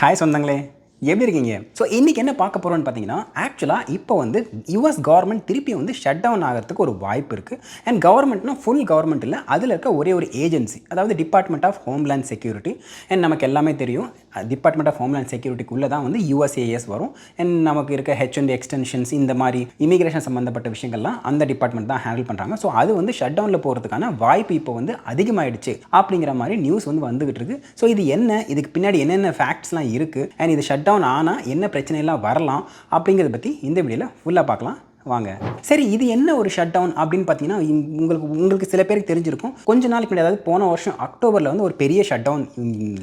Hi சொந்தங்களே, எப்படி இருக்கீங்க? ஸோ இன்றைக்கி என்ன பார்க்க போகிறோம்னு பார்த்தீங்கன்னா, ஆக்சுவலாக இப்போ வந்து யுஎஸ் கவர்மெண்ட் திருப்பி வந்து ஷட் டவுன் ஆகிறதுக்கு ஒரு வாய்ப்பு இருக்குது. அண்ட் கவர்மெண்ட்னா ஃபுல் கவர்மெண்ட் இல்லை, அதில் இருக்க ஒரே ஒரு ஏஜென்சி, அதாவது department of homeland security. And நமக்கு எல்லாமே தெரியும், டிபார்ட்மெண்ட் ஆஃப் ஹோம்லேண்ட் செக்யூரிட்டிக்குள்ளே தான் வந்து யுஎஸ்ஏஎஸ் வரும். அண்ட் நமக்கு இருக்க ஹெச்1பி எக்ஸ்டென்ஷன்ஸ், இந்த மாதிரி இமிகிரேஷன் சம்மந்தப்பட்ட விஷயங்கள்லாம் அந்த டிபார்ட்மெண்ட் தான் ஹேண்டில் பண்ணுறாங்க. ஸோ அது வந்து ஷட் டவுனில் போகிறதுக்கான வாய்ப்பு இப்போ வந்து அதிகமாகிடுச்சு அப்படிங்கிற மாதிரி நியூஸ் வந்து வந்துகிட்டு இருக்கு. ஸோ இது என்ன, இதுக்கு பின்னாடி என்னென்ன ஃபேக்ட்ஸ்லாம் இருக்குது, அண்ட் இது ஷட் டவுன் ஆனால் என்ன பிரச்சனைலாம் வரலாம் அப்படிங்கிறத பற்றி இந்த வீடியோவில் ஃபுல்லாக பார்க்கலாம் வாங்க. சரி, இது என்ன ஒரு ஷட் டவுன் அப்படின்னு பார்த்தீங்கன்னா, உங்களுக்கு சில பேருக்கு தெரிஞ்சிருக்கும். கொஞ்ச நாளைக்கு முன்னாடி, அதாவது போன வருஷம் அக்டோபரில் வந்து ஒரு பெரிய shutdown,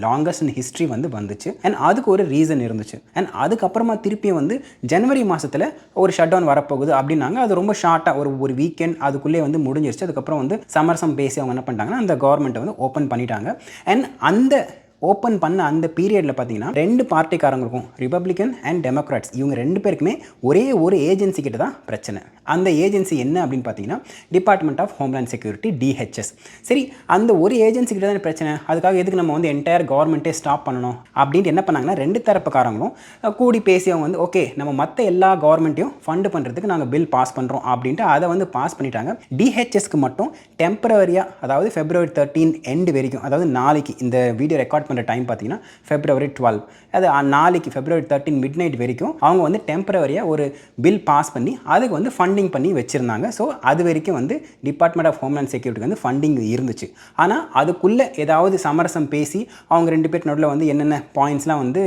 longest in history வந்து வந்துச்சு. அண்ட் அதுக்கு ஒரு ரீசன் இருந்துச்சு. அண்ட் அதுக்கப்புறமா திருப்பியும் வந்து ஜனவரி மாதத்தில் ஒரு ஷட் டவுன் வரப்போகுது அப்படின்னாங்க. அது ரொம்ப ஷார்ட்டாக ஒரு வீக்கெண்ட் அதுக்குள்ளே வந்து முடிஞ்சிருச்சு. அதுக்கப்புறம் வந்து சமரசம் பேசி அவங்க என்ன பண்ணிட்டாங்கன்னா, அந்த கவர்மெண்ட்டை வந்து ஓப்பன் பண்ணிட்டாங்க. அண்ட் அந்த ஓப்பன் பண்ண அந்த பீரியடில் பார்த்தீங்கன்னா, ரெண்டு பார்ட்டிக்காரங்களுக்கும், ரிப்பப்ளிக்கன் அண்ட் டெமோக்ராட்ஸ், இவங்க ரெண்டு பேருக்குமே ஒரே ஒரு ஏஜென்சி கிட்ட தான் பிரச்சனை. அந்த ஏஜென்சி என்ன அப்படின்னு பார்த்தீங்கன்னா, department of homeland security, DHS. சரி, அந்த ஒரு ஏஜென்சி கிட்ட தான் பிரச்சனை, அதுக்காக எதுக்கு நம்ம வந்து என்டையர் கவர்மெண்ட்டே ஸ்டாப் பண்ணணும் அப்படின்ட்டு என்ன பண்ணாங்கன்னா, ரெண்டு தரப்புக்காரங்களும் கூடி பேசி அவங்க வந்து ஓகே, நம்ம மற்ற எல்லா கவர்மெண்ட்டையும் ஃபண்டு பண்ணுறதுக்கு நாங்கள் பில் பாஸ் பண்ணுறோம் அப்படின்ட்டு அதை வந்து பாஸ் பண்ணிட்டாங்க. டிஹெச்எஸ்க்கு மட்டும் டெம்பரவரியாக, அதாவது February 13 எண்டு வரைக்கும், அதாவது நாளைக்கு இந்த வீடியோ ரெக்கார்ட் பண்ணுற டைம் பார்த்தீங்கன்னா February 12, அது நாளைக்கு February 13 மிட் நைட் வரைக்கும் அவங்க வந்து டெம்பரவரியாக ஒரு பில் பாஸ் பண்ணி அதுக்கு வந்து ஃபண்டிங் பண்ணி வச்சுருந்தாங்க. ஸோ அது வரைக்கும் வந்து டிபார்ட்மெண்ட் ஆஃப் ஹோம்லேண்ட் செக்யூரிட்டிக்கு வந்து ஃபண்டிங் இருந்துச்சு. ஆனால் அதுக்குள்ளே ஏதாவது சமரசம் பேசி அவங்க ரெண்டு பேர் நடுவில் வந்து என்னென்ன பாயிண்ட்ஸ்லாம் வந்து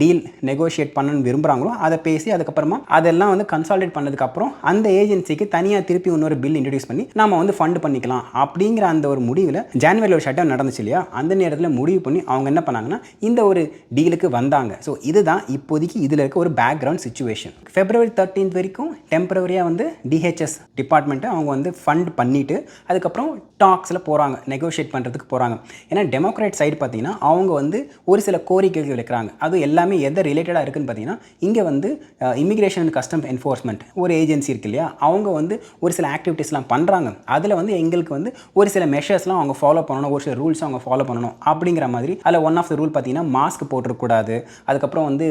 டீல் நெகோஷியேட் பண்ணணும்னு விரும்புகிறாங்களோ அதை பேசி அதுக்கப்புறமா அதெல்லாம் வந்து கன்சால்டேட் பண்ணதுக்கப்புறம் அந்த ஏஜென்சிக்கு தனியாக திருப்பி இன்னொரு பில் இன்ட்ரடியூஸ் பண்ணி நம்ம வந்து ஃபண்ட் பண்ணிக்கலாம் அப்படிங்கிற அந்த ஒரு முடிவில் ஜனவரியில் ஒரு ஷட் டவுன் நடந்துச்சு இல்லையா, அந்த நேரத்தில் முடிவு பண்ணி அவங்க என்ன பண்ணாங்கன்னா, இந்த ஒரு டீலுக்கு வந்தாங்க. ஸோ இதுதான் இப்போதைக்கு இதில் இருக்க ஒரு பேக்ரவுண்ட் சிச்சுவேஷன். February 13 வரைக்கும் டெம்பரவரியாக வந்து டிஹெச்எஸ் டிபார்ட்மெண்ட்டை அவங்க வந்து ஃபண்ட் பண்ணிவிட்டு அதுக்கப்புறம் டாக்ஸில் போகிறாங்க, நெகோஷியேட் பண்ணுறதுக்கு போகிறாங்க. ஏன்னா டெமோக்ராட் சைடு பார்த்தீங்கன்னா அவங்க வந்து ஒரு சில கோரிக்கைகள் வைக்கிறாங்க. அது எல்லாமே எதை ரிலேட்டடாக இருக்குதுன்னு பார்த்தீங்கன்னா, இங்கே வந்து இமிகிரேஷன் அண்ட் கஸ்டம்ஸ் என்ஃபோர்ஸ்மெண்ட் ஒரு ஏஜென்சி இருக்கு இல்லையா, அவங்க வந்து ஒரு சில ஆக்டிவிட்டீஸ்லாம் பண்ணுறாங்க. அதில் வந்து எங்களுக்கு வந்து ஒரு சில மெஷர்ஸ்லாம் அவங்க ஃபாலோ பண்ணணும், ஒரு சில ரூல்ஸ் அவங்க ஃபாலோ பண்ணணும் அப்படிங்கிற மாதிரி. அதில் ஒன் ஆஃப் த ரூல் பார்த்தீங்கன்னா, மாஸ்க் போட்டுருக்கூடாது, அதுக்கப்புறம் வந்து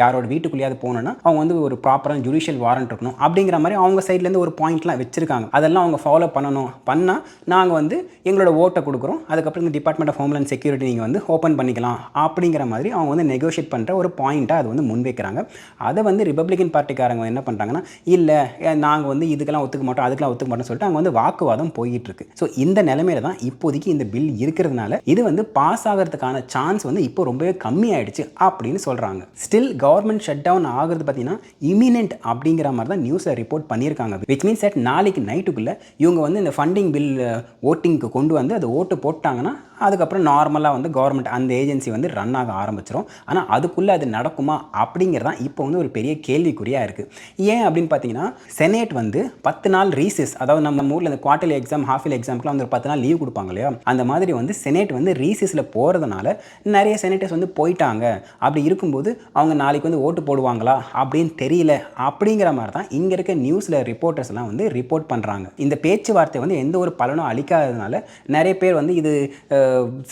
யாரோட வீட்டுக்குள்ளேயாவது போகணுன்னா அவங்க வந்து ஒரு ப்ராப்பரான ஜுடிஷியல் வாரண்ட் இருக்கணும் அப்படிங்கிற மாதிரி அவங்க சைட்லேருந்து ஒரு பாயிண்ட்லாம் வச்சுருக்காங்க. அதெல்லாம் அவங்க ஃபாலோ பண்ணணும். பண்ணால் நாங்கள் வந்து எங்களோட ஓட்டை கொடுக்குறோம், அதுக்கப்புறம் இந்த டிபார்ட்மெண்ட் ஆஃப் ஹோம்லேண்ட் செக்யூரிட்டி நீங்கள் வந்து ஓப்பன் பண்ணிக்கலாம் அப்படிங்கிற மாதிரி அவங்க வந்து நெகோஷியேட் பண்ணுற ஒரு பாயிண்ட்டாக அது வந்து முன்வைக்கிறாங்க. அதை வந்து ரிப்பப்ளிகன் பார்ட்டிக்காரங்க என்ன பண்ணுறாங்கன்னா, இல்லை நாங்கள் வந்து இதுக்கெல்லாம் ஒத்துக்க மாட்டோம், அதுக்கெல்லாம் ஒத்துக்க மாட்டோம்னு சொல்லிட்டு அவங்க வந்து வாக்குவாதம் போயிட்டு இருக்கு. ஸோ இந்த நிலைமையில தான் இப்போதைக்கு இந்த பில் இருக்கிறதுனால இது வந்து பாஸ் ஆகிறதுக்கான சான்ஸ் வந்து இப்போ ரொம்பவே கம்மியாயிடுச்சு அப்படின்னு சொல்கிறாங்க. ஸ்டில் கவர்மெண்ட் ஷட் டவுன் ஆகிறது பார்த்தீங்கன்னா இமினென்ட் அப்படிங்கிற மாதிரி தான் நியூஸில் ரிப்போர்ட் பண்ணியிருக்காங்க. விச் மீன்ஸ் தட் நாளைக்கு நைட்டுக்குள்ளே இவங்க வந்து இந்த ஃபண்டிங் பில் ஓட்டிங்க்கு கொண்டு வந்து அது ஓட்டு போட்டாங்கன்னா அதுக்கப்புறம் நார்மலாக வந்து கவர்மெண்ட் அந்த ஏஜென்சி வந்து ரன் ஆக ஆரம்பிச்சிடும். ஆனால் அதுக்குள்ளே அது நடக்குமா அப்படிங்கிறதான் இப்போ வந்து ஒரு பெரிய கேள்விக்குறியாக இருக்குது. ஏன் அப்படின்னு பார்த்தீங்கன்னா, செனேட் வந்து 10 நாள் ரீசஸ், அதாவது நம்ம ஊரில் இந்த குவார்டர்லி எக்ஸாம், ஹாஃப் இயர்லி எக்ஸாம்க்குலாம் வந்து ஒரு 10 நாள் லீவ் கொடுப்பாங்க இல்லையா, அந்த மாதிரி வந்து செனேட் வந்து ரீசஸில் போகிறதுனால நிறைய செனேட்டர்ஸ் வந்து போயிட்டாங்க. அப்படி இருக்கும்போது அவங்க நாளைக்கு வந்து ஓட்டு போடுவாங்களா அப்படின்னு தெரியல அப்படிங்கிற மாதிரி தான் இங்கே இருக்க நியூஸில் ரிப்போர்ட்டர்ஸ்லாம் வந்து ரிப்போர்ட் பண்ணுறாங்க. இந்த பேச்சுவார்த்தை வந்து எந்த ஒரு பலனும் அளிக்காததுனால நிறைய பேர் வந்து இது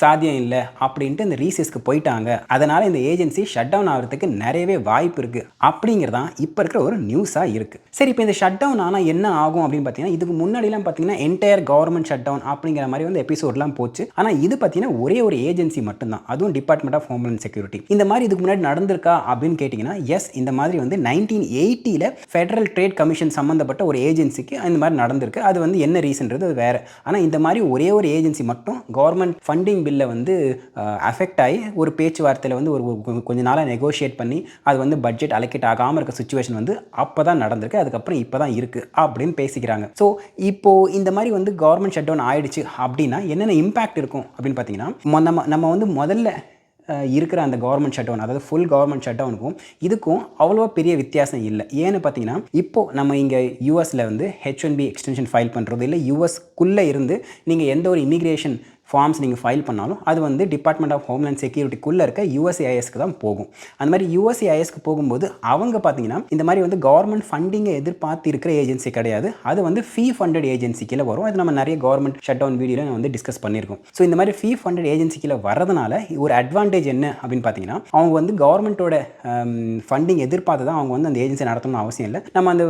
சாத்தியம் இல்லை அப்படின்ட்டு இந்த ரீசஸ்க்கு போயிட்டாங்க. அதனால் இந்த ஏஜென்சி ஷட் டவுன் ஆகிறதுக்கு நிறையவே வாய்ப்பு இருக்குது அப்படிங்கிறதான் இப்போ இருக்கிற ஒரு நியூஸாக இருக்குது. சரி, இப்போ இந்த ஷட் டவுன் ஆனால் என்ன ஆகும் அப்படின்னு பார்த்தீங்கன்னா, இதுக்கு முன்னாடிலாம் பார்த்தீங்கன்னா என்டையர் கவர்மெண்ட் ஷட் டவுன் அப்படிங்கிற மாதிரி வந்து எபிசோட்லாம் போச்சு. ஆனால் இது பார்த்தீங்கன்னா ஒரே ஒரு ஏஜென்சி மட்டும்தான், அதுவும் டிபார்ட்மெண்ட் ஆஃப் ஹோம்லேண்ட் செக்யூரிட்டி. இந்த மாதிரி இதுக்கு முன்னாடி நடந்திருக்கா அப்படின்னு கேட்டிங்கன்னா, எஸ், இந்த மாதிரி வந்து 1980 ஃபெடரல் ட்ரேட் கமிஷன் சம்மந்தப்பட்ட ஒரு ஏஜென்சிக்கு இந்த மாதிரி நடந்திருக்கு. அது வந்து என்ன ரீசன்றது அது வேறு. ஆனால் இந்த மாதிரி ஒரே ஒரு ஏஜென்சி மட்டும் கவர்மெண்ட் ஃபண்டிங் பில்லை வந்து அஃபெக்ட் ஆகி ஒரு பேச்சுவார்த்தையில் வந்து ஒரு கொஞ்ச நாளாக நெகோஷியேட் பண்ணி அது வந்து பட்ஜெட் அலோகேட் ஆகாமல் இருக்க சுச்சுவேஷன் வந்து அப்போ தான் நடந்திருக்கு. அதுக்கப்புறம் இப்போ தான் இருக்குது அப்படின்னு பேசிக்கிறாங்க. ஸோ இப்போது இந்த மாதிரி வந்து கவர்மெண்ட் ஷட் டவுன் ஆகிடுச்சு அப்படின்னா என்னென்ன இம்பேக்ட் இருக்கும் அப்படின்னு பார்த்தீங்கன்னா, நம்ம வந்து முதல்ல இருக்கிற அந்த கவர்மெண்ட் ஷட் டவுன், அதாவது ஃபுல் கவர்மெண்ட் ஷட் டவுனுக்கும் இதுக்கும் அவ்வளோவா பெரிய வித்தியாசம் இல்லை. ஏன்னு பார்த்தீங்கன்னா, இப்போது நம்ம இங்கே யூஎஸில் வந்து ஹெச்1பி எக்ஸ்டென்ஷன் ஃபைல் பண்ணுறது இல்லை, யூஎஸ்க்குள்ளே இருந்து நீங்கள் எந்த ஒரு இமிக்ரேஷன் ஃபார்ம்ஸ் நீங்கள் ஃபைல் பண்ணாலும் அது வந்து டிபார்ட்மெண்ட் ஆஃப் ஹோம்லேண்ட் செக்யூரிட்டிக்குள்ளே இருக்க USCISக்கு தான் போகும். அந்த மாதிரி USCISக்கு போகும்போது அவங்க பார்த்தீங்கன்னா இந்த மாதிரி வந்து கவர்மெண்ட் ஃபண்டிங்கை எதிர்பார்த்து இருக்கிற ஏஜென்சி கிடையாது. அது வந்து ஃபீ ஃபண்டட் ஏஜென்சி கீழே வரும். அது நம்ம நிறைய கவர்மெண்ட் ஷட் டவுன் வீடியோவில் நான் வந்து டிஸ்கஸ் பண்ணியிருக்கோம். ஸோ இந்த மாதிரி ஃபீ ஃபண்டட் ஏஜென்சி கீழே வரதுனால ஒரு அட்வான்டேஜ் என்ன அப்படின்னு பார்த்தீங்கன்னா, அவங்க வந்து கவர்மெண்ட்டோட ஃபண்டிங் எதிர்பார்த்து தான் அவங்க வந்து அந்த ஏஜென்சி நடத்தணும்னு அவசியம் இல்லை. நம்ம அந்த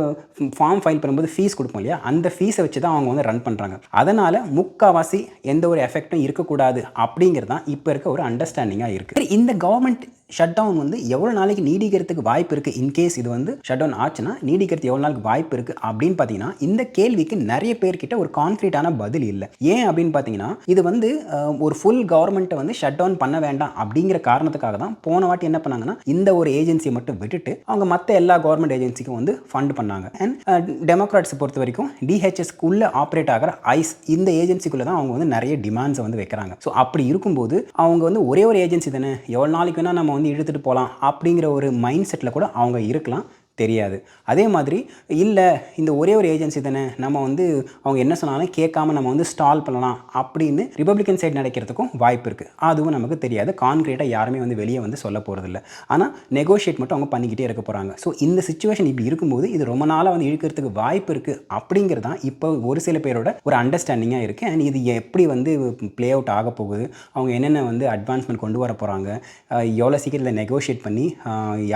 ஃபார்ம் ஃபைல் பண்ணும்போது ஃபீஸ் கொடுப்போம் இல்லையா, அந்த ஃபீஸை வச்சு தான் அவங்க வந்து ரன் பண்ணுறாங்க. அதனால் முக்கால்வாசி எந்த ஒரு எஃபெக்டும் இருக்கக்கூடாது அப்படிங்கிறது தான் இப்போ இருக்க ஒரு அண்டர்ஸ்டாண்டிங்காக இருக்குது. இந்த கவர்மெண்ட் ஷட் டவுன் வந்து எவ்வளோ நாளைக்கு நீடிக்கிறதுக்கு வாய்ப்பு இருக்குது, இன்கேஸ் இது வந்து ஷட் டவுன் ஆச்சுன்னா நீடிக்கிறது எவ்வளோ நாளுக்கு வாய்ப்பு இருக்குது அப்படின்னு பார்த்தீங்கன்னா, இந்த கேள்விக்கு நிறைய பேர்கிட்ட ஒரு கான்க்ரீட்டான பதில் இல்லை. ஏன் அப்படின்னு பார்த்தீங்கன்னா, இது வந்து ஒரு ஃபுல் கவர்மெண்ட்டை வந்து ஷட் டவுன் பண்ண வேண்டாம் அப்படிங்கிற காரணத்துக்காக தான் போன வாட்டி என்ன பண்ணாங்கன்னா, இந்த ஒரு ஏஜென்சியை மட்டும் விட்டுட்டு அவங்க மற்ற எல்லா கவர்மெண்ட் ஏஜென்சிக்கும் வந்து ஃபண்ட் பண்ணாங்க. அண்ட் டெமோக்ராட்ஸை பொறுத்த வரைக்கும் DHSக்குள்ளே ஆப்ரேட் ஆகிற ஐஸ் இந்த ஏஜென்சிக்குள்ளே தான் அவங்க வந்து நிறைய டிமாண்ட்ஸை வந்து வைக்கிறாங்க. ஸோ அப்படி இருக்கும்போது அவங்க வந்து ஒரே ஒரு ஏஜென்சி தானே, எவ்வளோ நாளைக்கு வேணால் நம்ம வந்து இழுத்துட்டு போகலாம் அப்படிங்கிற ஒரு மைண்ட் செட்டில் கூட அவங்க இருக்கலாம், தெரியாது. அதே மாதிரி இல்லை இந்த ஒரே ஒரு ஏஜென்சி தானே, நம்ம வந்து அவங்க என்ன சொன்னாலும் கேட்காம நம்ம வந்து ஸ்டால் பண்ணலாம் அப்படின்னு ரிப்பப்ளிகன் சைடு நடக்கிறதுக்கும் வாய்ப்பு இருக்குது. அதுவும் நமக்கு தெரியாது. கான்க்ரீட்டாக யாருமே வந்து வெளியே வந்து சொல்ல போகிறதில்ல. ஆனால் நெகோஷியேட் மட்டும் அவங்க பண்ணிக்கிட்டே இருக்க போகிறாங்க. ஸோ இந்த சிச்சுவேஷன் இப்படி இருக்கும்போது இது ரொம்ப நாளாக வந்து இழுக்கிறதுக்கு வாய்ப்பு இருக்குது அப்படிங்கிறது தான் இப்போ ஒரு சில பேரோட ஒரு அண்டர்ஸ்டாண்டிங்காக இருக்குது. அண்ட் இது எப்படி வந்து ப்ளே அவுட் ஆக போகுது, அவங்க என்னென்ன வந்து அட்வான்ஸ்மெண்ட் கொண்டு வர போகிறாங்க, எவ்வளோ சீக்கிரத்தில் நெகோஷியேட் பண்ணி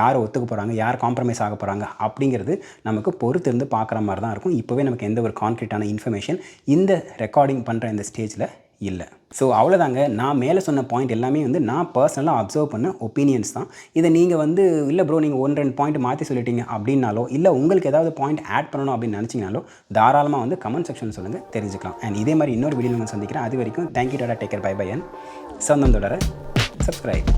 யாரை ஒத்துக்க போகிறாங்க, யார் காம்ப்ரமைஸ் ஆக போகிறாங்க அப்படிங்கிறது நமக்கு பொறுத்து இருந்து பார்க்குற மாதிரி தான் இருக்கும். இப்போவே நமக்கு எந்த ஒரு கான்க்ரீட்டான இன்ஃபர்மேஷன் இந்த ரெக்கார்டிங் பண்ணுற இந்த ஸ்டேஜில் இல்லை. ஸோ அவ்வளோதாங்க. நான் மேலே சொன்ன பாயிண்ட் எல்லாமே வந்து நான் பர்சனலாக அப்சர்வ் பண்ண ஒப்பீனியன்ஸ் தான். இதை நீங்கள் வந்து இல்லை ப்ரோ நீங்கள் 1-2 பாயிண்ட் மாற்றி சொல்லிட்டீங்க அப்படின்னாலோ, இல்லை உங்களுக்கு ஏதாவது பாயிண்ட் ஆட் பண்ணணும் அப்படின்னு நினச்சிங்கனாலோ தாராளமாக வந்து கமெண்ட் செக்ஷன் சொல்லுங்கள், தெரிஞ்சுக்கலாம். அண்ட் இதே மாதிரி இன்னொரு வீடியோ நான் சந்திக்கிறேன். அது வரைக்கும் thank you, tata, take care, bye bye. And சொந்தம் தொடர சப்ஸ்கிரைப்.